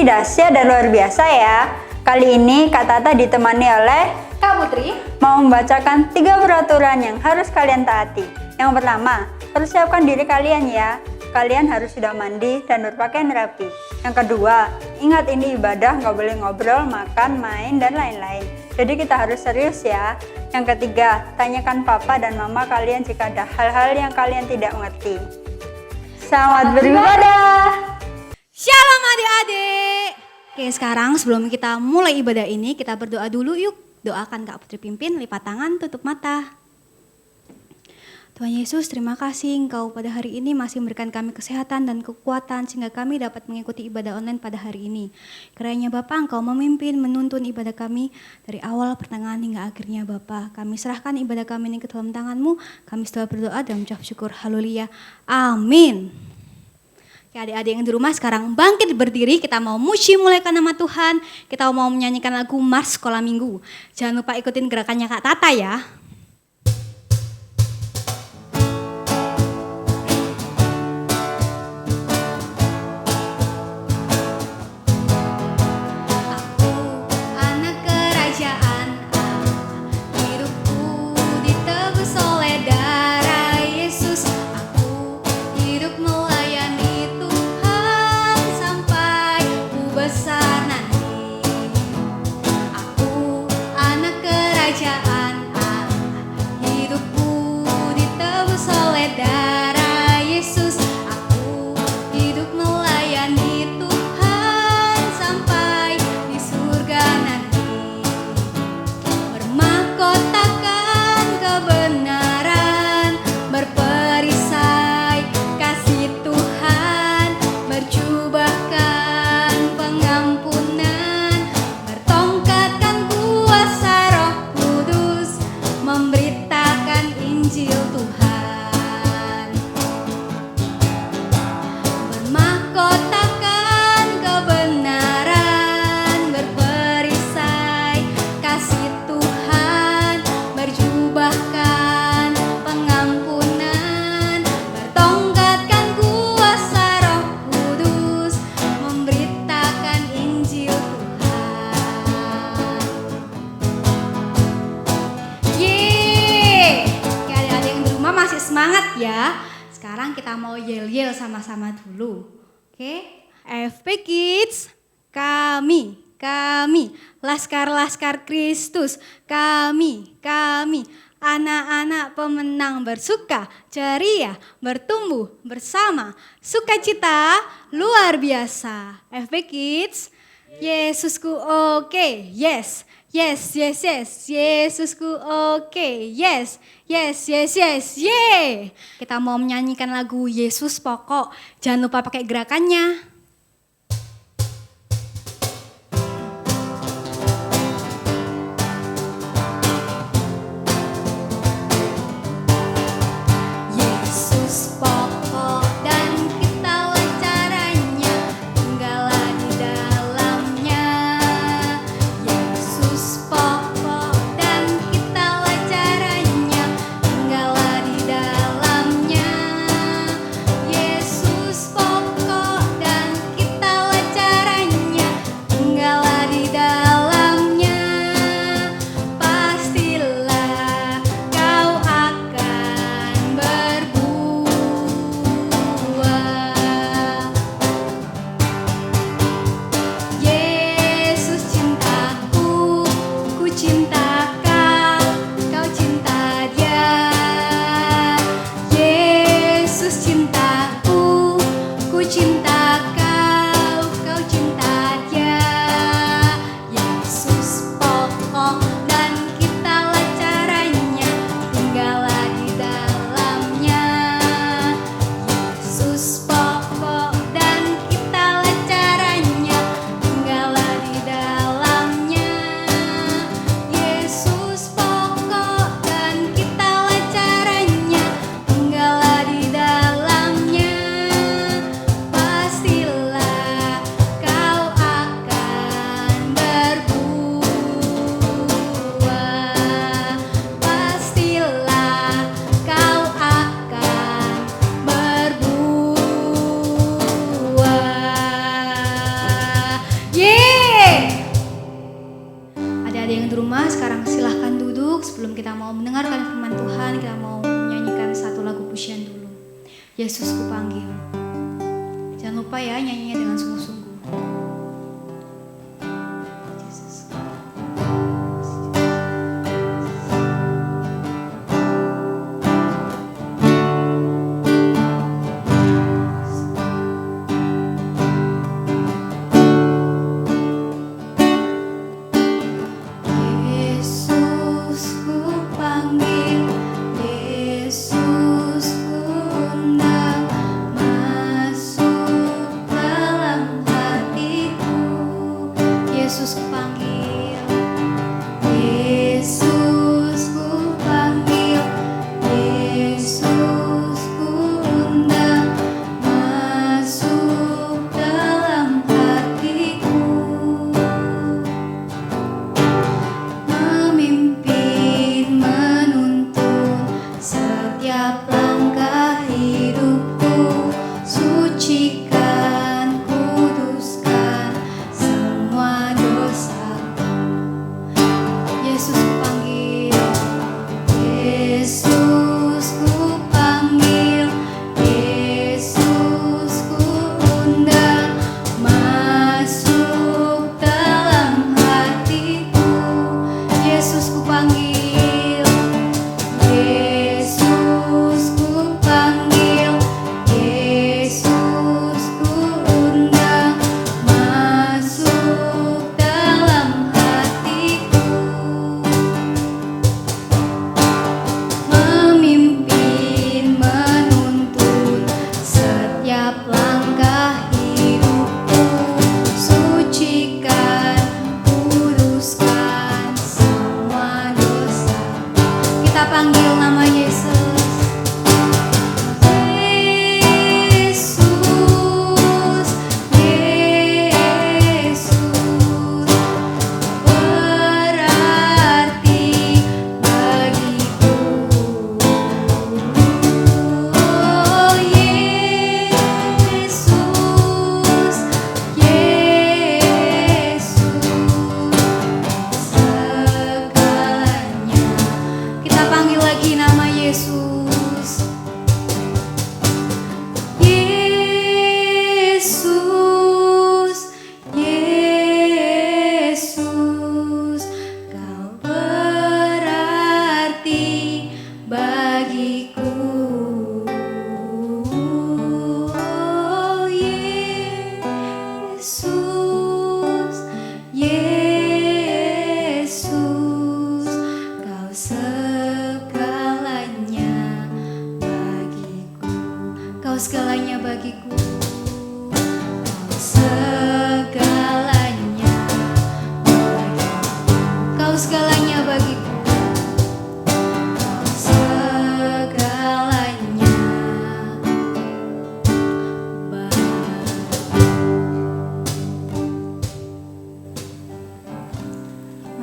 dahsyat dan luar biasa ya. Kali ini Kak Tata ditemani oleh Kak Putri mau membacakan 3 peraturan yang harus kalian taati. Yang pertama, persiapkan diri kalian ya. Kalian harus sudah mandi dan berpakaian rapi. Yang kedua, ingat ini ibadah, nggak boleh ngobrol, makan, main, dan lain-lain. Jadi kita harus serius ya. Yang ketiga, tanyakan papa dan mama kalian jika ada hal-hal yang kalian tidak mengerti. Selamat beribadah! Shalom adik-adik. Oke, sekarang sebelum kita mulai ibadah ini, kita berdoa dulu yuk. Doakan Kak Putri pimpin, lipat tangan, tutup mata. Tuhan Yesus, terima kasih Engkau pada hari ini masih memberikan kami kesehatan dan kekuatan sehingga kami dapat mengikuti ibadah online pada hari ini. Kiranya Bapa Engkau memimpin, menuntun ibadah kami dari awal, pertengahan hingga akhirnya Bapa. Kami serahkan ibadah kami ini ke dalam tangan-Mu. Kami setelah berdoa dan mengucap syukur. Haleluya. Amin. Oke, adik-adik yang di rumah sekarang bangkit berdiri. Kita mau muji muliakan nama Tuhan. Kita mau menyanyikan lagu Mars Sekolah Minggu. Jangan lupa ikutin gerakannya Kak Tata ya. Semangat ya. Sekarang kita mau yel-yel sama-sama dulu. Oke. FP Kids, kami, Laskar-Laskar Kristus, kami, anak-anak pemenang bersuka, ceria, bertumbuh bersama, sukacita luar biasa. FP Kids, Yesusku oke, yes. Yes, Yesusku oke, yes, yeah. Kita mau menyanyikan lagu Yesus Pokok, jangan lupa pakai gerakannya. Dan sebelum kita mau mendengarkan firman Tuhan, kita mau menyanyikan satu lagu pujian dulu. Yesus kupanggil. Jangan lupa ya nyanyinya dengan sungguh-sungguh.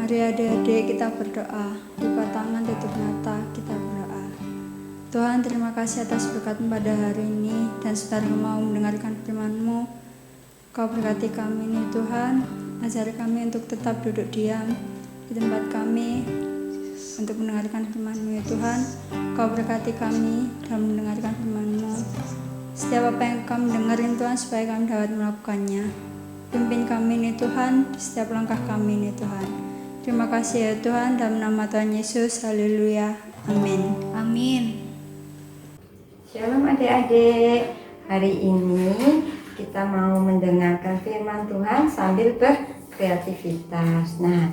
Mari adik-adik kita berdoa, lipat tangan, tutup mata, kita berdoa. Tuhan, terima kasih atas berkat pada hari ini dan saudara mau mendengarkan firman-Mu. Kau berkati kami ini Tuhan, ajari kami untuk tetap duduk diam di tempat kami untuk mendengarkan firman-Mu ya Tuhan. Kau berkati kami dalam mendengarkan firman-Mu. Setiap apa yang kami dengerin Tuhan supaya kami dapat melakukannya. Pimpin kami ini Tuhan, setiap langkah kami ini Tuhan. Terima kasih ya Tuhan, dalam nama Tuhan Yesus, haleluya, amin. Amin. Shalom adik-adik, hari ini kita mau mendengarkan firman Tuhan sambil berkreativitas. Nah,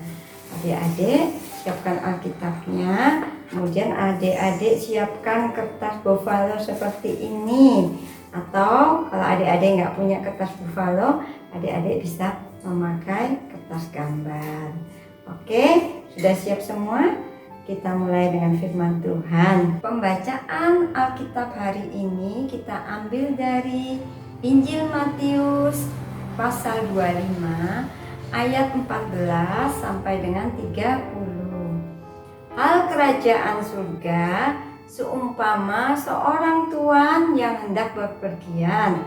adik-adik siapkan Alkitabnya, kemudian adik-adik siapkan kertas buffalo seperti ini. Atau kalau adik-adik nggak punya kertas buffalo, adik-adik bisa memakai kertas gambar. Oke, sudah siap semua? Kita mulai dengan firman Tuhan. Pembacaan Alkitab hari ini kita ambil dari Injil Matius pasal 25 ayat 14 sampai dengan 30. Hal kerajaan surga seumpama seorang tuan yang hendak bepergian.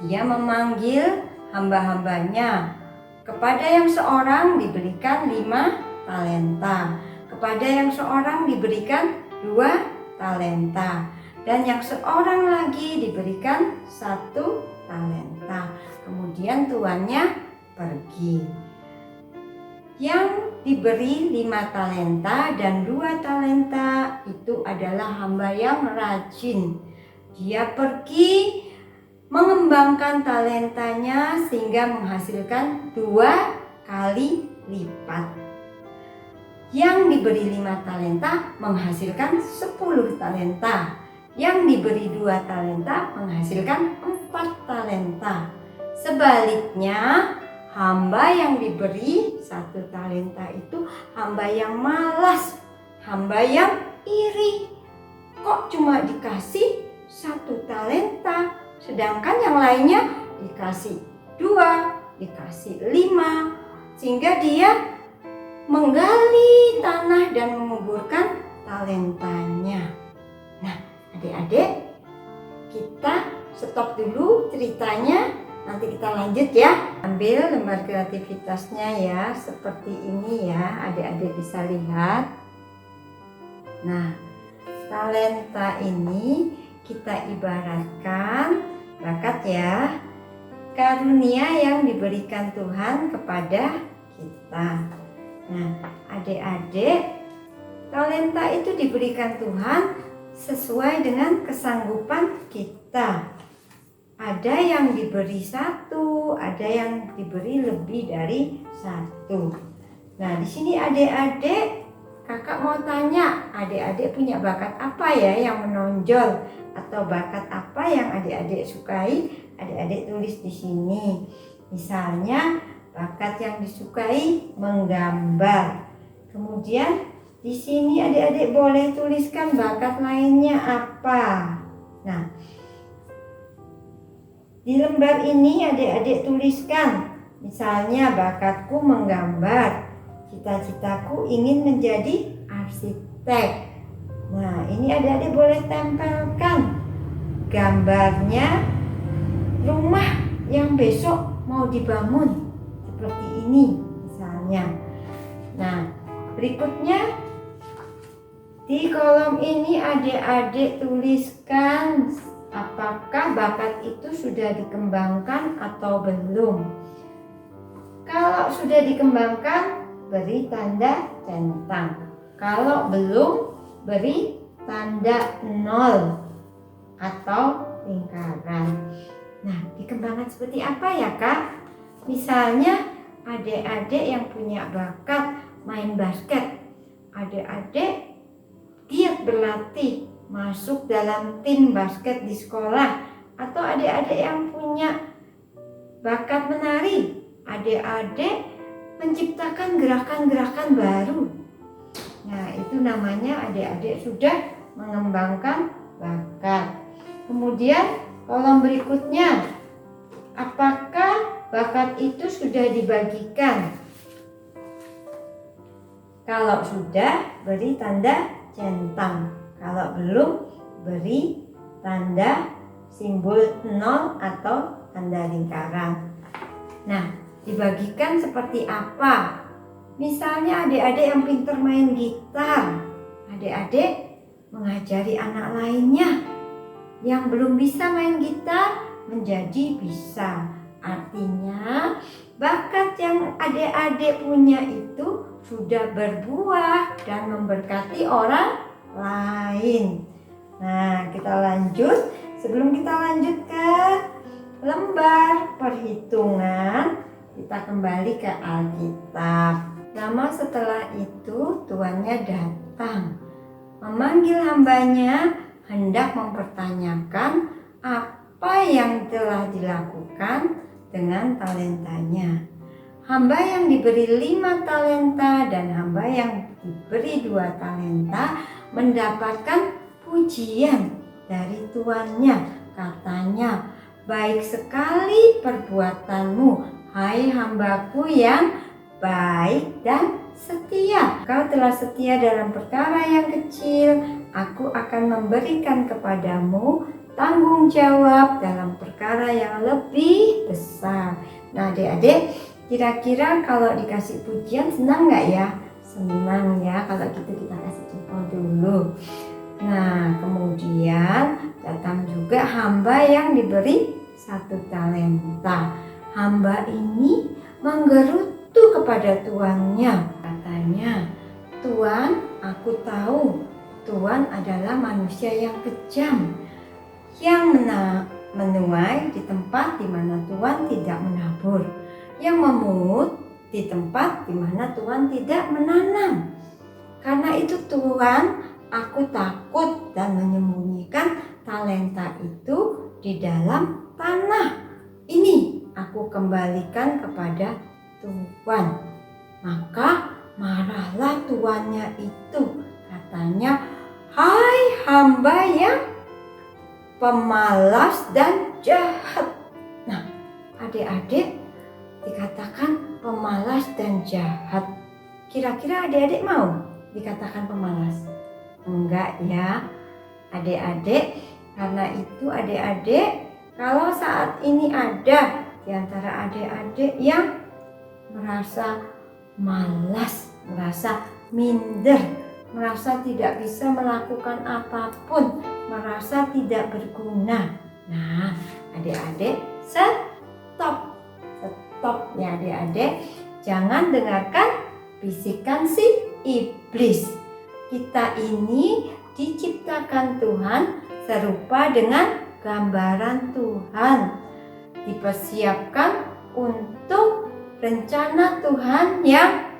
Dia memanggil hamba-hambanya. Kepada yang seorang diberikan 5 talenta, Kepada yang seorang diberikan 2 talenta, dan yang seorang lagi diberikan 1 talenta. Kemudian tuannya pergi. Yang diberi 5 talenta dan 2 talenta itu adalah hamba yang rajin. Dia pergi mengembangkan talentanya sehingga menghasilkan 2 kali lipat. Yang diberi 5 talenta menghasilkan 10 talenta. Yang diberi 2 talenta menghasilkan 4 talenta. Sebaliknya, hamba yang diberi 1 talenta itu hamba yang malas, hamba yang iri. Kok cuma dikasih 1 talenta, sedangkan yang lainnya dikasih 2, dikasih 5, sehingga dia menggali tanah dan menguburkan talentanya. Nah, adik-adik, kita stop dulu ceritanya, nanti kita lanjut ya. Ambil lembar kreativitasnya ya, seperti ini ya, adik-adik bisa lihat. Nah, talenta ini kita ibaratkan bakat ya, karunia yang diberikan Tuhan kepada kita. Nah, adik-adik, talenta itu diberikan Tuhan sesuai dengan kesanggupan kita. Ada yang diberi 1, ada yang diberi lebih dari 1. Nah, di sini adik-adik, kakak mau tanya, adik-adik punya bakat apa ya yang menonjol, atau bakat apa yang adik-adik sukai? Adik-adik tulis di sini. Misalnya bakat yang disukai menggambar. Kemudian di sini adik-adik boleh tuliskan bakat lainnya apa. Nah, di lembar ini adik-adik tuliskan, misalnya bakatku menggambar, cita-citaku ingin menjadi arsitek. Nah, ini adik-adik boleh tempelkan gambarnya rumah yang besok mau dibangun, seperti ini misalnya. Nah, berikutnya di kolom ini adik-adik tuliskan apakah bakat itu sudah dikembangkan atau belum. Kalau sudah dikembangkan, beri tanda centang. Kalau belum, beri tanda 0 atau lingkaran. Nah, dikembangkan seperti apa ya Kak? Misalnya adik-adik yang punya bakat main basket, adik-adik giat berlatih masuk dalam tim basket di sekolah, atau adik-adik yang punya bakat menari, adik-adik menciptakan gerakan-gerakan baru. Nah, itu namanya adik-adik sudah mengembangkan bakat. Kemudian kolom berikutnya, apakah bakat itu sudah dibagikan? Kalau sudah, beri tanda centang. Kalau belum, beri tanda simbol 0 atau tanda lingkaran. Nah, dibagikan seperti apa? Misalnya adik-adik yang pintar main gitar, adik-adik mengajari anak lainnya yang belum bisa main gitar menjadi bisa. Artinya bakat yang adik-adik punya itu sudah berbuah dan memberkati orang lain. Nah, kita lanjut. Sebelum kita lanjut ke lembar perhitungan, kita kembali ke Alkitab. Lama setelah itu tuannya datang, memanggil hambanya, hendak mempertanyakan apa yang telah dilakukan dengan talentanya. Hamba yang diberi 5 talenta dan hamba yang diberi 2 talenta mendapatkan pujian dari tuannya. Katanya, baik sekali perbuatanmu, hai hambaku yang baik dan setia. Kau telah setia dalam perkara yang kecil, aku akan memberikan kepadamu tanggung jawab dalam perkara yang lebih besar. Nah, adik-adik, kira-kira kalau dikasih pujian senang nggak ya? Senang ya, kalau gitu hamba yang diberi 1 talenta. Hamba ini menggerutu kepada tuannya. Katanya, "Tuan, aku tahu Tuan adalah manusia yang kejam, yang menuai di tempat di mana Tuan tidak menabur, yang memungut di tempat di mana Tuan tidak menanam. Karena itu Tuan, aku takut dan menyembunyikan talenta itu di dalam tanah. Ini aku kembalikan kepada Tuan." Maka marahlah tuannya itu. Katanya, "Hai hamba yang pemalas dan jahat." Nah, adik-adik dikatakan pemalas dan jahat. Kira-kira adik-adik mau dikatakan pemalas? Enggak ya, adik-adik. Karena itu adik-adik, kalau saat ini ada di antara adik-adik yang merasa malas, merasa minder, merasa tidak bisa melakukan apapun, merasa tidak berguna. Nah, adik-adik stop ya adik-adik. Jangan dengarkan bisikan si iblis. Kita ini diciptakan Tuhan serupa dengan gambaran Tuhan. Dipersiapkan untuk rencana Tuhan yang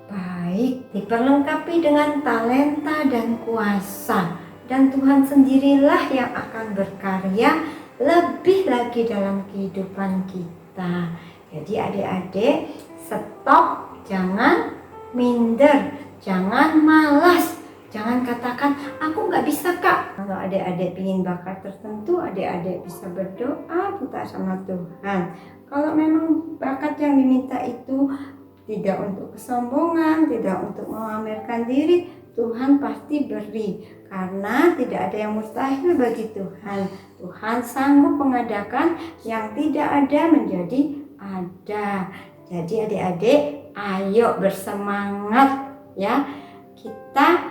baik, diperlengkapi dengan talenta dan kuasa, dan Tuhan sendirilah yang akan berkarya lebih lagi dalam kehidupan kita. Jadi adik-adik stop, jangan minder, jangan malas, jangan katakan aku nggak bisa Kak. Kalau adik-adik ingin bakat tertentu, adik-adik bisa berdoa minta sama Tuhan. Kalau memang bakat yang diminta itu tidak untuk kesombongan, tidak untuk memamerkan diri, Tuhan pasti beri. Karena tidak ada yang mustahil bagi Tuhan. Tuhan sanggup mengadakan yang tidak ada menjadi ada. Jadi adik-adik, ayo bersemangat ya. Kita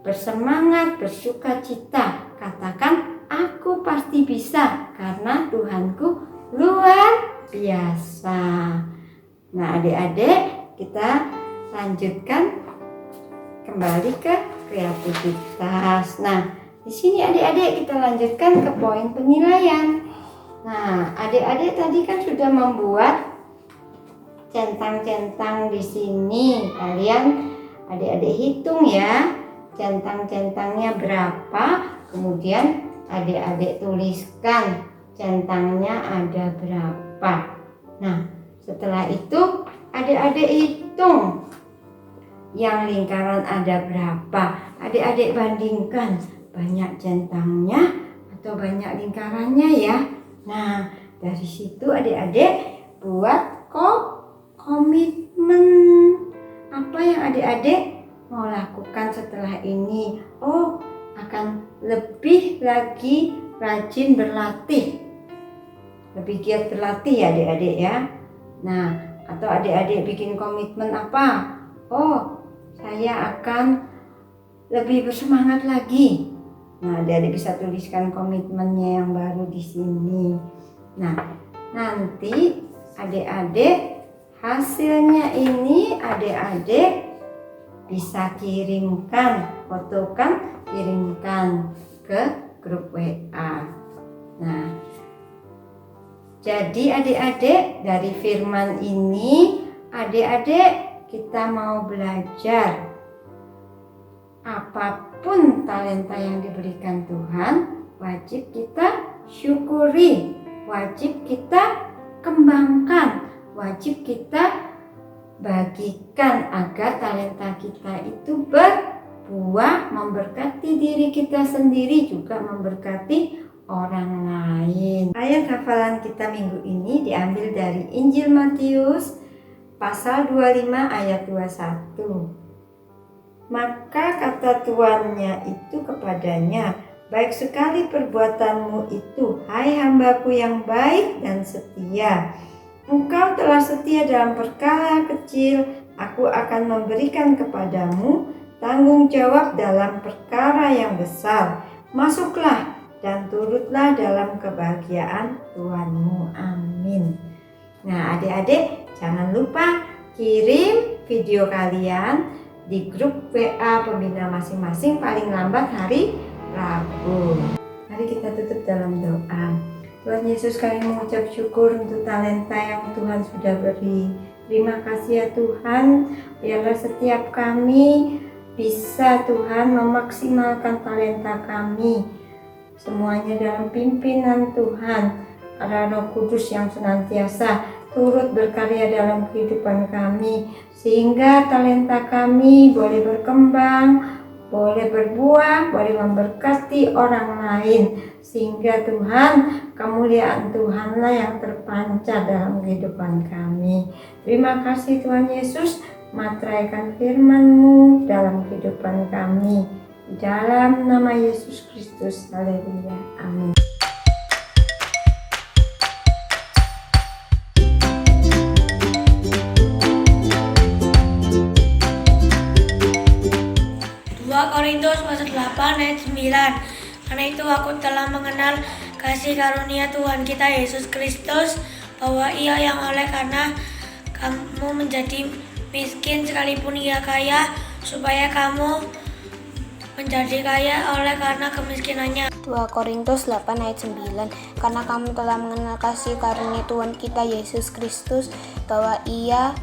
bersemangat, bersukacita. Katakan, aku pasti bisa karena Tuhanku luar biasa. Nah, adik-adik, kita lanjutkan kembali ke kreativitas. Nah, di sini adik-adik kita lanjutkan ke poin penilaian. Nah, adik-adik tadi kan sudah membuat centang-centang di sini. Kalian adik-adik hitung ya, centang-centangnya berapa. Kemudian adik-adik tuliskan centangnya ada berapa. Nah, setelah itu adik-adik hitung yang lingkaran ada berapa. Adik-adik bandingkan banyak centangnya atau banyak lingkarannya ya. Nah, dari situ adik-adik buat komitmen. Apa yang adik-adik mau lakukan setelah ini? Oh, akan lebih lagi rajin berlatih. Lebih giat berlatih ya adik-adik ya. Nah, atau adik-adik bikin komitmen apa? Oh, saya akan lebih bersemangat lagi. Nah, adik-adik bisa tuliskan komitmennya yang baru di sini. Nah, nanti adik-adik hasilnya ini adik-adik bisa kirimkan, fotokan, kirimkan ke grup WA. Nah, jadi adik-adik dari firman ini, adik-adik kita mau belajar apapun talenta yang diberikan Tuhan, wajib kita syukuri, wajib kita kembangkan, wajib kita bagikan agar talenta kita itu berbuah, memberkati diri kita sendiri, juga memberkati orang lain. Ayat hafalan kita minggu ini diambil dari Injil Matius pasal 25 ayat 21. Maka kata tuannya itu kepadanya, "Baik sekali perbuatanmu itu, hai hambaku yang baik dan setia. Engkau telah setia dalam perkara kecil, aku akan memberikan kepadamu tanggung jawab dalam perkara yang besar. Masuklah dan turutlah dalam kebahagiaan Tuhanmu. Amin. Nah, adik-adik jangan lupa kirim video kalian di grup WA pembina masing-masing paling lambat hari Rabu. Mari kita tutup dalam doa. Tuhan Yesus, kami mengucap syukur untuk talenta yang Tuhan sudah beri. Terima kasih ya Tuhan, biarlah setiap kami bisa Tuhan memaksimalkan talenta kami. Semuanya dalam pimpinan Tuhan, ada Roh Kudus yang senantiasa turut berkarya dalam kehidupan kami, sehingga talenta kami boleh berkembang, boleh berbuah, boleh memberkati orang lain, sehingga Tuhan, kemuliaan Tuhanlah yang terpancar dalam kehidupan kami. Terima kasih Tuhan Yesus, materaikan firman-Mu dalam kehidupan kami. Di dalam nama Yesus Kristus, haleluya, amin. Korintus pasal 8 ayat 9. Karena itu aku telah mengenal kasih karunia Tuhan kita Yesus Kristus, bahwa Ia yang oleh karena kamu menjadi miskin sekalipun Ia kaya, supaya kamu menjadi kaya oleh karena kemiskinannya. 2 Korintus 8 ayat 9. Karena kamu telah mengenal kasih karunia Tuhan kita Yesus Kristus, bahwa Ia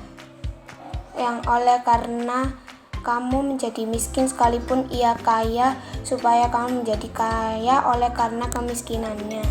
yang oleh karena kamu menjadi miskin sekalipun Ia kaya, supaya kamu menjadi kaya oleh karena kemiskinannya.